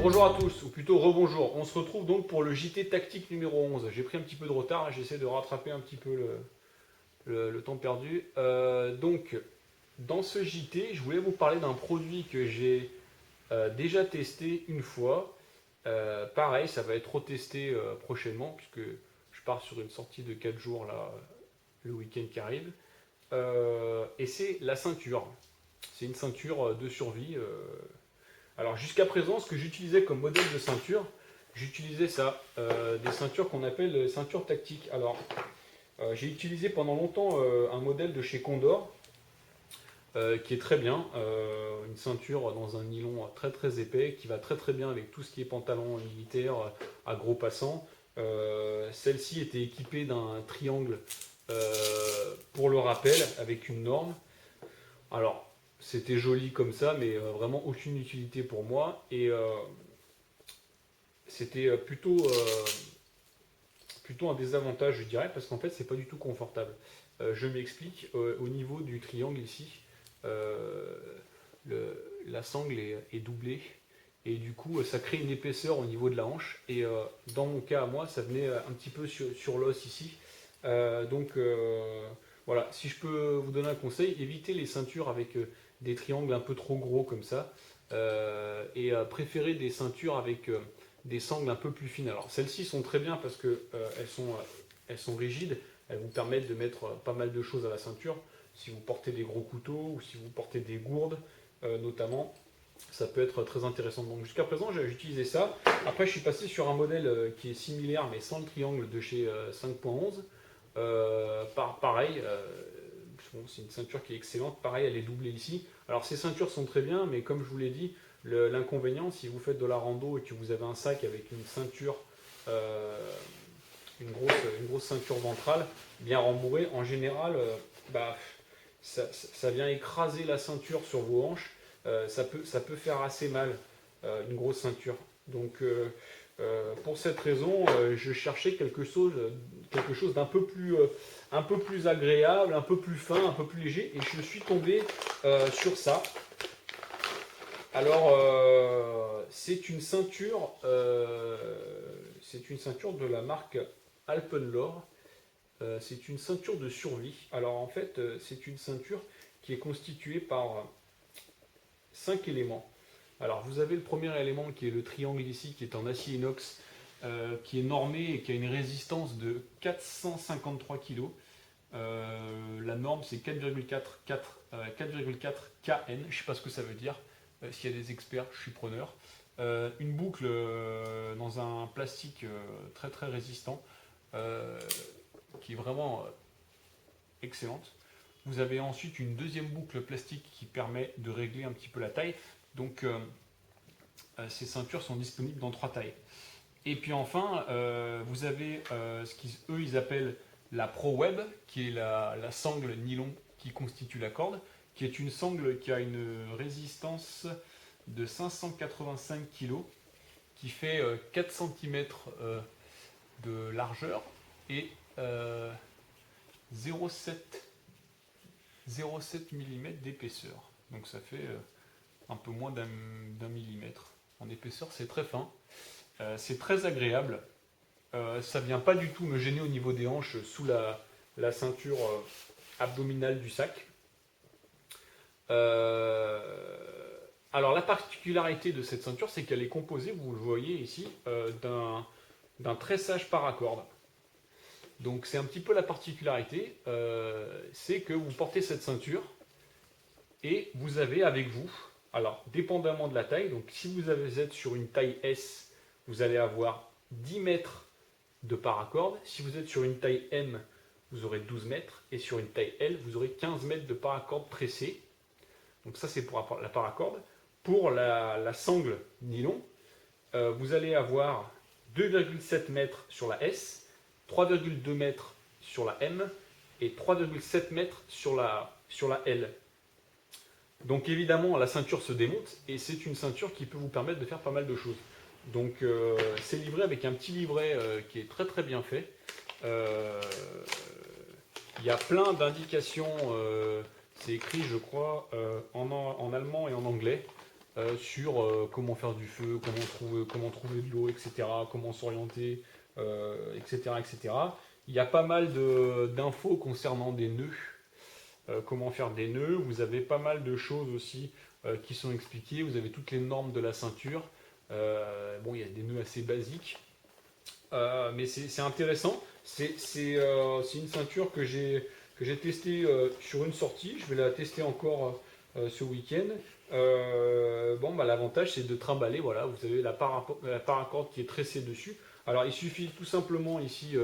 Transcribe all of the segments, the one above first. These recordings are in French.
Bonjour à tous, ou plutôt rebonjour. On se retrouve donc pour le JT tactique numéro 11. J'ai pris un petit peu de retard et j'essaie de rattraper un petit peu le temps perdu. Donc, dans ce JT, je voulais vous parler d'un produit que j'ai déjà testé une fois. Pareil, ça va être retesté prochainement, puisque je pars sur une sortie de 4 jours là, le week-end qui arrive. Et c'est la ceinture. C'est une ceinture de survie. Alors jusqu'à présent, ce que j'utilisais comme modèle de ceinture, j'utilisais ça, des ceintures qu'on appelle ceintures tactiques. Alors j'ai utilisé pendant longtemps un modèle de chez Condor qui est très bien, une ceinture dans un nylon très très épais qui va très très bien avec tout ce qui est pantalon militaire à gros passants. Celle-ci était équipée d'un triangle pour le rappel avec une norme. Alors c'était joli comme ça, mais vraiment aucune utilité pour moi. Et c'était plutôt un désavantage, je dirais, parce qu'en fait, c'est pas du tout confortable. Je m'explique. Au niveau du triangle ici, euh, la sangle est doublée. Et du coup, ça crée une épaisseur au niveau de la hanche. Et dans mon cas, à moi, ça venait un petit peu sur l'os ici. Voilà, si je peux vous donner un conseil, évitez les ceintures avec des triangles un peu trop gros comme ça. Préférez des ceintures avec des sangles un peu plus fines. Alors celles-ci sont très bien parce que elles sont rigides, elles vous permettent de mettre pas mal de choses à la ceinture. Si vous portez des gros couteaux ou si vous portez des gourdes notamment, ça peut être très intéressant. Donc jusqu'à présent j'ai utilisé ça. Après je suis passé sur un modèle qui est similaire mais sans le triangle de chez 5.11. Pareil, bon, c'est une ceinture qui est excellente. Pareil, elle est doublée ici. Alors ces ceintures sont très bien, mais comme je vous l'ai dit, l'inconvénient, si vous faites de la rando et que vous avez un sac avec une ceinture, euh, une grosse ceinture ventrale bien rembourrée, en général, bah, ça vient écraser la ceinture sur vos hanches. Ça peut faire assez mal, une grosse ceinture. Donc, pour cette raison, je cherchais quelque chose un peu plus agréable, un peu plus fin, un peu plus léger, et je suis tombé sur ça. Alors, c'est une ceinture de la marque Alpenlore. C'est une ceinture de survie. Alors en fait, c'est une ceinture qui est constituée par 5 éléments. Alors vous avez le premier élément qui est le triangle ici, qui est en acier inox, qui est normé et qui a une résistance de 453 kg. La norme c'est 4,4 kN, je ne sais pas ce que ça veut dire. S'il y a des experts, je suis preneur. Une boucle dans un plastique très très résistant, euh, qui est vraiment excellente. Vous avez ensuite une deuxième boucle plastique qui permet de régler un petit peu la taille. Donc ces ceintures sont disponibles dans 3 tailles. Et puis enfin, vous avez ce qu'eux ils appellent la ProWeb, qui est la sangle nylon qui constitue la corde, qui est une sangle qui a une résistance de 585 kg, qui fait 4 cm de largeur et 0,7 mm d'épaisseur. Donc ça fait un peu moins d'un millimètre en épaisseur, c'est très fin. C'est très agréable. Ça vient pas du tout me gêner au niveau des hanches sous la ceinture abdominale du sac. Euh, alors la particularité de cette ceinture, c'est qu'elle est composée, vous le voyez ici, d'un tressage paracorde. Donc c'est un petit peu la particularité, c'est que vous portez cette ceinture et vous avez avec vous, alors dépendamment de la taille, donc si vous êtes sur une taille S, vous allez avoir 10 mètres de paracorde. Si vous êtes sur une taille M, vous aurez 12 mètres. Et sur une taille L, vous aurez 15 mètres de paracorde tressée. Donc ça, c'est pour la paracorde. Pour la sangle nylon, vous allez avoir 2,7 mètres sur la S, 3,2 mètres sur la M et 3,7 mètres sur la L. Donc évidemment, la ceinture se démonte et c'est une ceinture qui peut vous permettre de faire pas mal de choses. Donc c'est livré avec un petit livret qui est très très bien fait. Il y a plein d'indications, c'est écrit je crois en allemand et en anglais. sur comment faire du feu, comment trouver de l'eau, etc., comment s'orienter, etc., etc. Il y a pas mal d'infos concernant des nœuds, comment faire des nœuds. Vous avez pas mal de choses aussi qui sont expliquées. Vous avez toutes les normes de la ceinture. Bon, il y a des nœuds assez basiques, mais c'est intéressant. C'est une ceinture que j'ai testée sur une sortie. Je vais la tester encore ce week-end. Bon, bah, l'avantage c'est de trimballer. Voilà, vous avez la paracorde qui est tressée dessus. Alors il suffit tout simplement ici,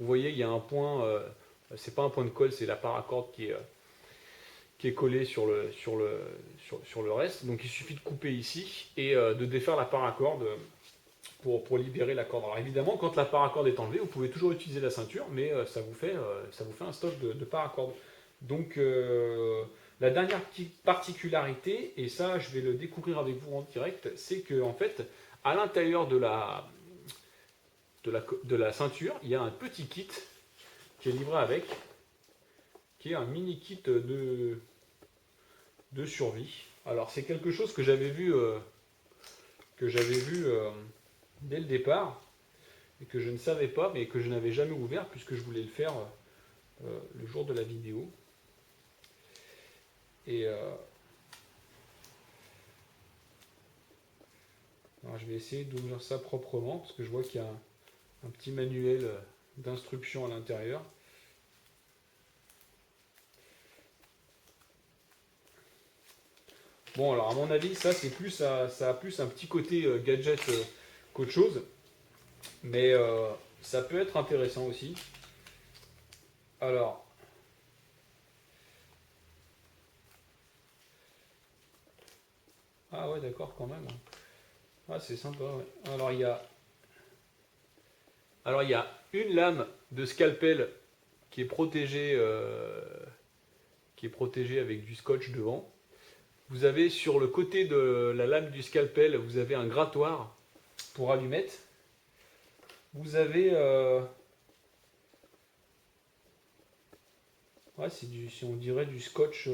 vous voyez, il y a un point, c'est pas un point de colle, c'est la paracorde qui est collée sur le reste. Donc il suffit de couper ici et de défaire la paracorde pour libérer la corde. Alors évidemment, quand la paracorde est enlevée, vous pouvez toujours utiliser la ceinture, mais ça vous fait un stock de paracorde. Donc la dernière petite particularité, et ça je vais le découvrir avec vous en direct, c'est que en fait, à l'intérieur de la ceinture, il y a un petit kit qui est livré avec, qui est un mini kit de survie. Alors c'est quelque chose que j'avais vu dès le départ et que je ne savais pas, mais que je n'avais jamais ouvert puisque je voulais le faire le jour de la vidéo. Et alors je vais essayer d'ouvrir ça proprement parce que je vois qu'il y a un petit manuel d'instruction à l'intérieur. Bon, alors à mon avis, ça c'est plus ça a plus un petit côté gadget qu'autre chose, mais ça peut être intéressant aussi. Alors, ah ouais, d'accord, quand même. Ah, c'est sympa. Ouais. Alors il y a une lame de scalpel qui est protégée avec du scotch devant. Vous avez sur le côté de la lame du scalpel, vous avez un grattoir pour allumettes. Vous avez ouais, on dirait du scotch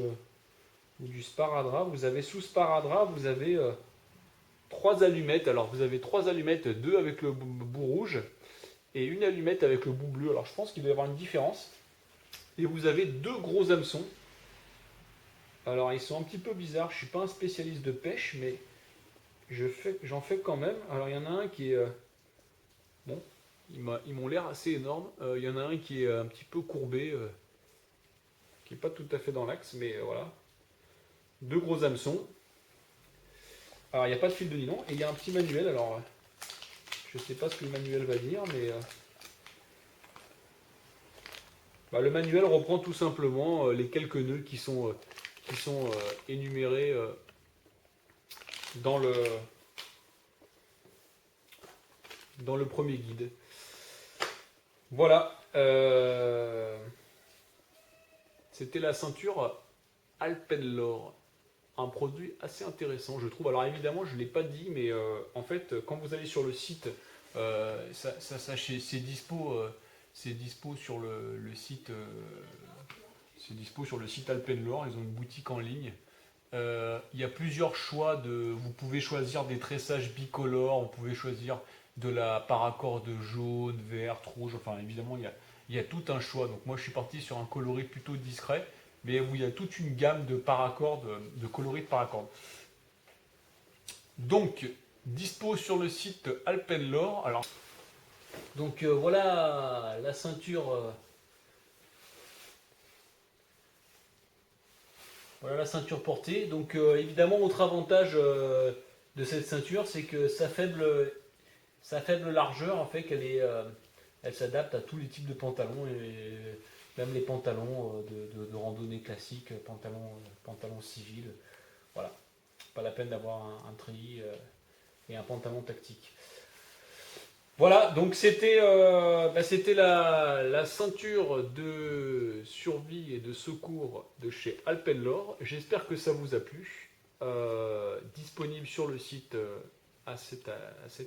ou du sparadrap. Vous avez sous sparadrap, vous avez 3 allumettes. Alors vous avez 3 allumettes, 2 avec le bout rouge et une allumette avec le bout bleu. Alors je pense qu'il doit y avoir une différence. Et vous avez 2 gros hameçons. Alors ils sont un petit peu bizarres, je ne suis pas un spécialiste de pêche, mais j'en fais quand même. Alors il y en a un qui est... bon, ils m'ont l'air assez énormes. Il y en a un qui est un petit peu courbé, qui n'est pas tout à fait dans l'axe, mais voilà. 2 gros hameçons. Alors il n'y a pas de fil de nylon, et il y a un petit manuel. Alors je ne sais pas ce que le manuel va dire, mais... bah, le manuel reprend tout simplement les quelques nœuds qui sont énumérés dans le premier guide. Voilà. C'était la ceinture Alpenlor. Un produit assez intéressant, je trouve. Alors évidemment, je ne l'ai pas dit, mais en fait, quand vous allez sur le site, c'est dispo. C'est dispo sur le site. C'est dispo sur le site Alpenlor. Ils ont une boutique en ligne. Il y a plusieurs choix vous pouvez choisir des tressages bicolores. Vous pouvez choisir de la paracorde jaune, verte, rouge. Enfin, évidemment, il y a tout un choix. Donc moi, je suis parti sur un coloris plutôt discret, mais où il y a toute une gamme de paracordes, de coloris de paracordes. Donc, dispo sur le site Alpenlor. Alors, donc voilà la ceinture. Voilà la ceinture portée. Donc évidemment, autre avantage de cette ceinture, c'est que sa faible largeur, en fait, elle s'adapte à tous les types de pantalons, et même les pantalons de randonnée classique, pantalons civils. Voilà, pas la peine d'avoir un treillis et un pantalon tactique. Voilà, donc c'était la ceinture de survie et de secours de chez Alpenlor. J'espère que ça vous a plu. Disponible sur le site à cette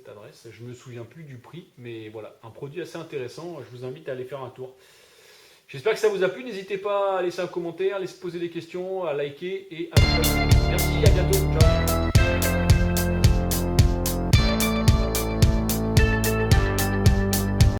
adresse. Je ne me souviens plus du prix, mais voilà, un produit assez intéressant. Je vous invite à aller faire un tour. J'espère que ça vous a plu. N'hésitez pas à laisser un commentaire, à laisser poser des questions, à liker et à vous abonner. Merci, à bientôt. Ciao.